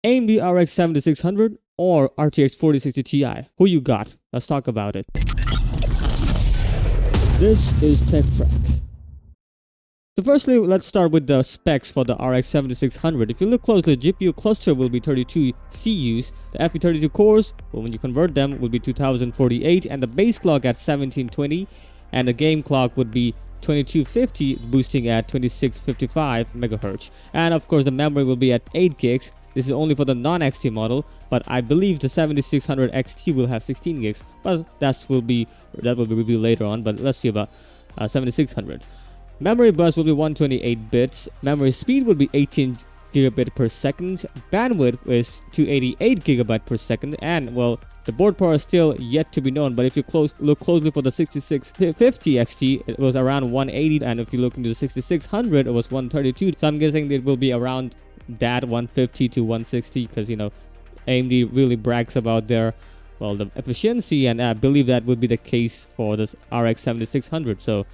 AMD RX 7600 or RTX 4060 Ti? Who you got? Let's talk about it. This is Tech Track. So firstly, let's start with the specs for the RX 7600. If you look closely, the GPU cluster will be 32 CUs. The FP32 cores, well, when you convert them, will be 2048, and the base clock at 1720, and the game clock would be 2250, boosting at 2655 megahertz. And of course, the memory will be at 8 gigs. This is only for the non-XT model, but I believe the 7600 XT will have 16 gigs. But that will be revealed later on. But let's see about 7600. Memory bus will be 128 bits. Memory speed will be 18 gigabit per second. Bandwidth is 288 gigabyte per second. And well, the board power is still yet to be known. But if you look closely for the 6650 XT, it was around 180. And if you look into the 6600, it was 132. So I'm guessing it will be around that 150 to 160, because AMD really brags about their the efficiency, and I believe that would be the case for this RX 7600. So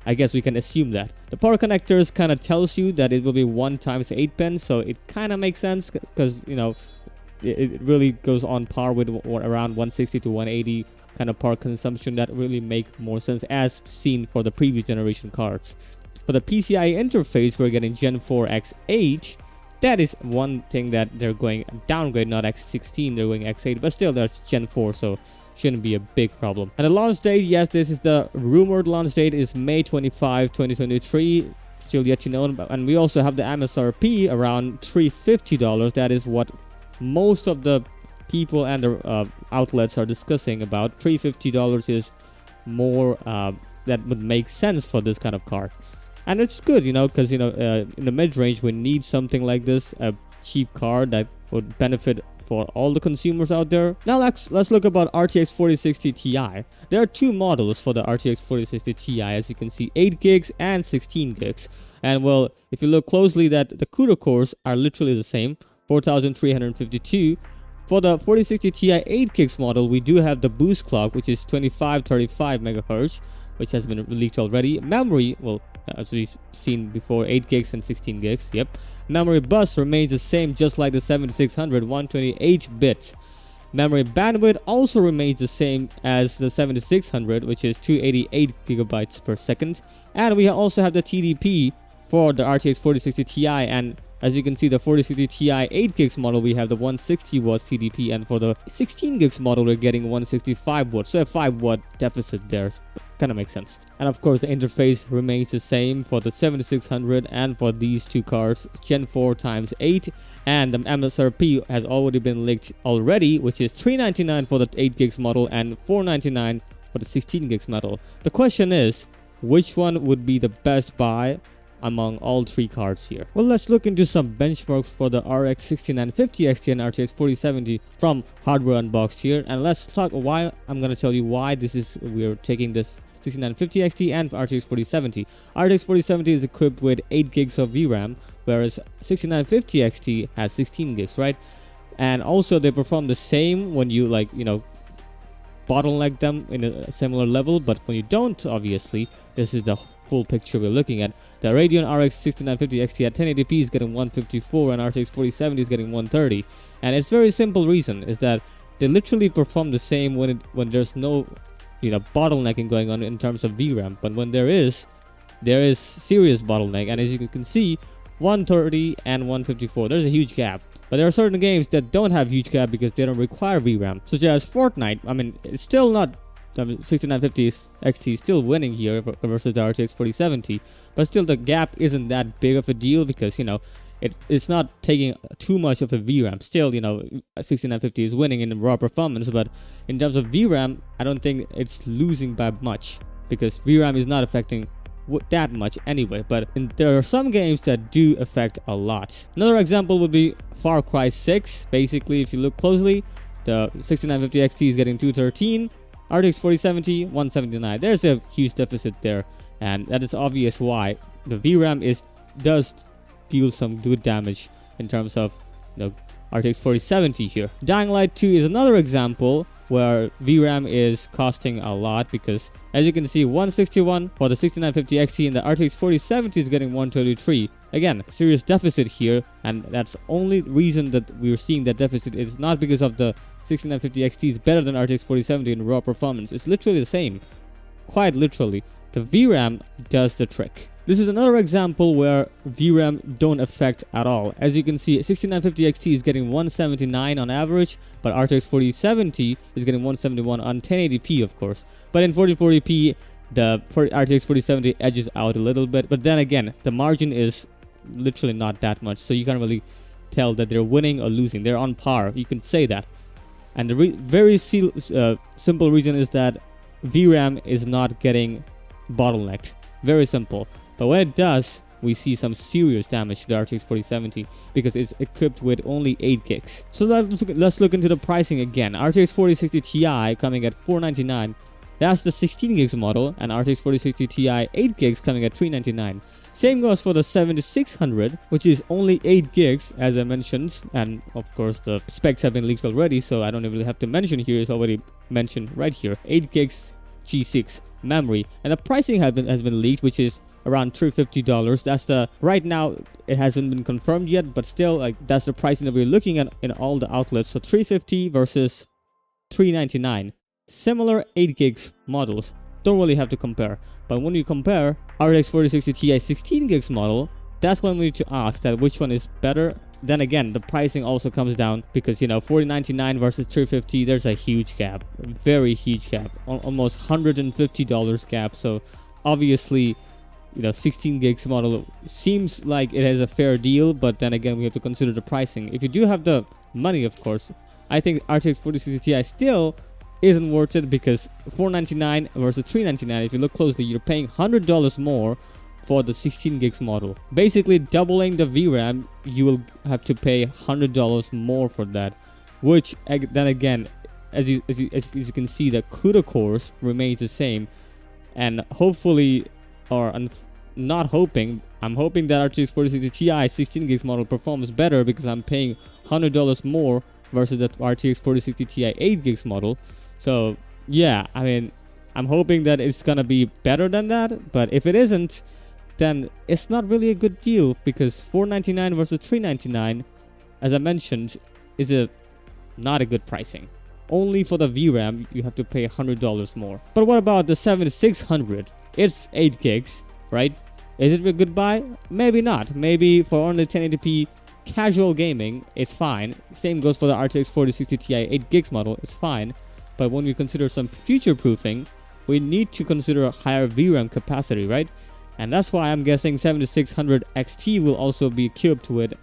I guess we can assume that. The power connectors kind of tells you that it will be 1 times 8 pins, so it kind of makes sense, because it really goes on par with around 160 to 180 kind of power consumption. That really make more sense as seen for the previous generation cards. For the PCIe interface, we're getting Gen 4 X8. That is one thing that they're going downgrade, not X16, they're going X8, but still that's Gen 4, so shouldn't be a big problem. And the launch date, yes, this is the rumored launch date, is May 25, 2023, still yet to know. And we also have the MSRP around $350. That is what most of the people and the outlets are discussing about. $350 is more that would make sense for this kind of card. And it's good, because, in the mid-range, we need something like this, a cheap card that would benefit for all the consumers out there. Now, let's look about RTX 4060 Ti. There are 2 models for the RTX 4060 Ti, as you can see, 8 gigs and 16 gigs. And, well, if you look closely, that the CUDA cores are literally the same, 4352. For the 4060 Ti 8 gigs model, we do have the boost clock, which is 2535 megahertz, which has been leaked already. Memory, well, as we've seen before, 8 gigs and 16 gigs. Yep. Memory bus remains the same, just like the 7600, 128 bits. Memory bandwidth also remains the same as the 7600, which is 288 gigabytes per second. And we also have the TDP for the RTX 4060 Ti, and as you can see, the 4060 Ti 8 gigs model, we have the 160 watts TDP, and for the 16 gigs model, we're getting 165 watts. So a 5 watt deficit there. Kind of makes sense. And of course, the interface remains the same for the 7600 and for these 2 cards, Gen 4 times 8, and the MSRP has already been leaked already, which is $399 for the 8 gigs model and $499 for the 16 gigs model. The question is, which one would be the best buy among all 3 cards here? Well, let's look into some benchmarks for the RX 6950 XT and RTX 4070 from Hardware Unboxed here, and let's talk why. I'm going to tell you why we're taking this 6950 XT and RTX 4070. RTX 4070 is equipped with 8 gigs of VRAM, whereas 6950 XT has 16 gigs, right? And also they perform the same when you bottleneck them in a similar level, but when you don't, obviously, this is the full picture we're looking at. The Radeon RX 6950 XT at 1080p is getting 154 and RTX 4070 is getting 130. And it's very simple reason is that they literally perform the same when there's no bottlenecking going on in terms of VRAM, but when there is serious bottleneck. And as you can see, 130 and 154, there's a huge gap. But there are certain games that don't have huge gap because they don't require VRAM, such as Fortnite. I mean, it's still not 6950 XT is still winning here versus the RTX 4070, but still the gap isn't that big of a deal because it's not taking too much of a VRAM. Still, 6950 is winning in raw performance, but in terms of VRAM, I don't think it's losing by much because VRAM is not affecting that much anyway. But there are some games that do affect a lot. Another example would be Far Cry 6. Basically, if you look closely, the 6950 XT is getting 213, RTX 4070 179. There's a huge deficit there, and that is obvious why. The VRAM does deal some good damage in terms of RTX 4070 here. Dying Light 2 is another example. where VRAM is costing a lot, because as you can see, 161 for the 6950 XT and the RTX 4070 is getting 133. Again, serious deficit here, and that's only reason that we're seeing that deficit is not because of the 6950 XT is better than RTX 4070 in raw performance. It's literally the same, quite literally. The VRAM does the trick. This is another example where VRAM don't affect at all. As you can see, 6950 XT is getting 179 on average, but RTX 4070 is getting 171 on 1080p, of course. But in 1440p, the RTX 4070 edges out a little bit. But then again, the margin is literally not that much, so you can't really tell that they're winning or losing. They're on par. You can say that. And the very simple reason is that VRAM is not getting bottlenecked. Very simple. But when it does, we see some serious damage to the RTX 4070 because it's equipped with only 8 gigs. So let's look into the pricing again. RTX 4060 Ti coming at $499. That's the 16 gigs model, and RTX 4060 Ti 8 gigs coming at $399. Same goes for the 7600, which is only 8 gigs, as I mentioned, and of course the specs have been leaked already, so I don't even have to mention here. It's already mentioned right here. 8 gigs G6 memory, and the pricing has been leaked, which is around $350. That's the right now, it hasn't been confirmed yet, but still, like, that's the pricing that we're looking at in all the outlets. So $350 versus $399. Similar 8 gigs models, don't really have to compare. But when you compare RTX 4060 Ti 16 gigs model, that's when we need to ask that which one is better. Then again, the pricing also comes down because, you know, $4099 versus $350, there's a huge gap, very huge gap, almost $150 gap. So obviously, you know, 16 gigs model seems like it has a fair deal, but then again, we have to consider the pricing. If you do have the money, of course, I think RTX 4060 Ti still isn't worth it, because $499 versus $399, if you look closely, you're paying $100 more for the 16 gigs model. Basically doubling the VRAM, you will have to pay $100 more for that, which then again, as you can see, the CUDA cores remains the same, and hopefully, or not hoping, I'm hoping that RTX 4060 Ti 16 gigs model performs better, because I'm paying $100 more versus the RTX 4060 Ti 8 gigs model. So yeah, I mean, I'm hoping that it's gonna be better than that, but if it isn't, then it's not really a good deal, because $499 versus $399, as I mentioned, is not a good pricing. Only for the VRAM, you have to pay $100 more. But what about the 7600? It's 8 gigs, right? Is it a good buy? Maybe not. Maybe for only 1080p casual gaming, it's fine. Same goes for the RTX 4060 Ti 8 gigs model, it's fine. But when we consider some future proofing, we need to consider a higher VRAM capacity, right? And that's why I'm guessing 7600 XT will also be equipped with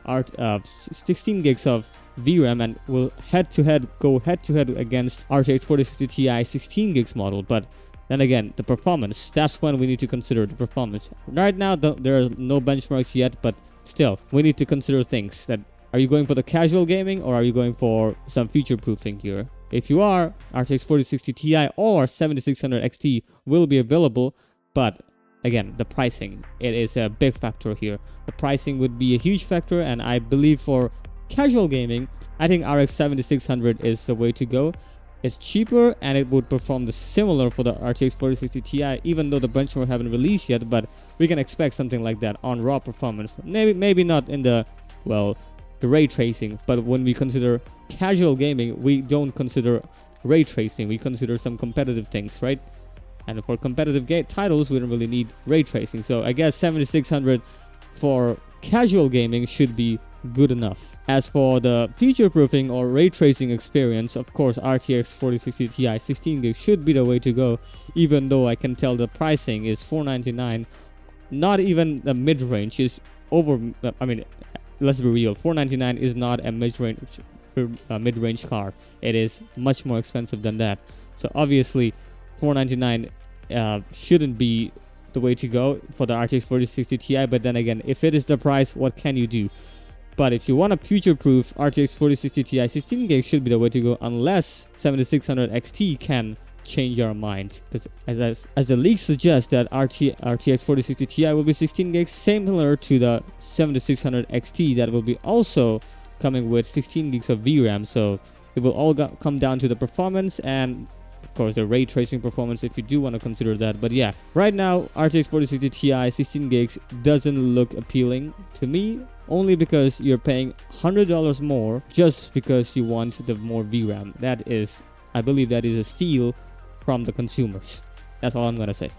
16 gigs of VRAM and will go head to head against RTX 4060 Ti 16 gigs model. But then again, the performance, that's when we need to consider the performance. Right now, there are no benchmarks yet, but still, we need to consider things. That are you going for the casual gaming, or are you going for some future proofing here? If you are, RTX 4060 Ti or 7600 XT will be available, but again, the pricing, it is a big factor here. The pricing would be a huge factor, and I believe for casual gaming, I think RX 7600 is the way to go. It's cheaper and it would perform similar for the RTX 4060 Ti, even though the benchmark haven't released yet, but we can expect something like that on raw performance. Maybe not in the ray tracing, but when we consider casual gaming, we don't consider ray tracing. We consider some competitive things, right? And for competitive titles, we don't really need ray tracing. So I guess 7600 for casual gaming should be good enough. As for the future proofing or ray tracing experience, of course, RTX 4060 Ti 16 gigs should be the way to go, even though I can tell the pricing is $499. Not even the mid-range is over. I mean, let's be real, $499 is not a mid-range car. It is much more expensive than that. So obviously $499 shouldn't be the way to go for the RTX 4060 Ti, but then again, if it is the price, what can you do? But if you want a future-proof, RTX 4060 Ti 16 gigs should be the way to go, unless 7600 XT can change your mind. Because as the leaks suggest that RTX 4060 Ti will be 16 gigs, similar to the 7600 XT that will be also coming with 16 gigs of VRAM. So It will all come down to the performance and of course the ray tracing performance if you do want to consider that. But yeah, right now RTX 4060 Ti 16 gigs doesn't look appealing to me, only because you're paying $100 more just because you want the more VRAM. That is, I believe that is a steal from the consumers. That's all I'm gonna say.